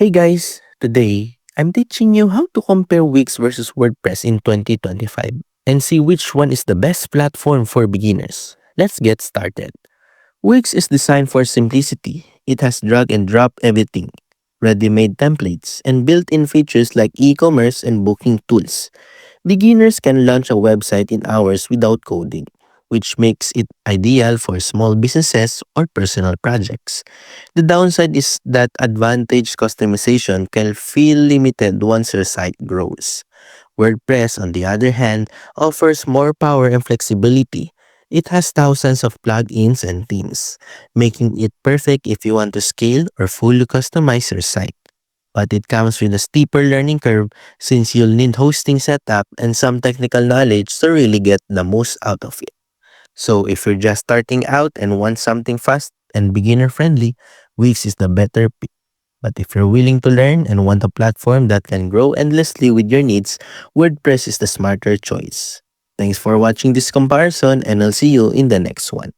Hey guys, today I'm teaching you how to compare Wix versus WordPress in 2025 and see which one is the best platform for beginners. Let's get started. Wix is designed for simplicity. It has drag and drop everything, ready-made templates, and built-in features like e-commerce and booking tools. Beginners can launch a website in hours without coding, which makes it ideal for small businesses or personal projects. The downside is that advantage customization can feel limited once your site grows. WordPress, on the other hand, offers more power and flexibility. It has thousands of plugins and themes, making it perfect if you want to scale or fully customize your site. But it comes with a steeper learning curve since you'll need hosting setup and some technical knowledge to really get the most out of it. So if you're just starting out and want something fast and beginner friendly, Wix is the better pick. But if you're willing to learn and want a platform that can grow endlessly with your needs, WordPress is the smarter choice. Thanks for watching this comparison and I'll see you in the next one.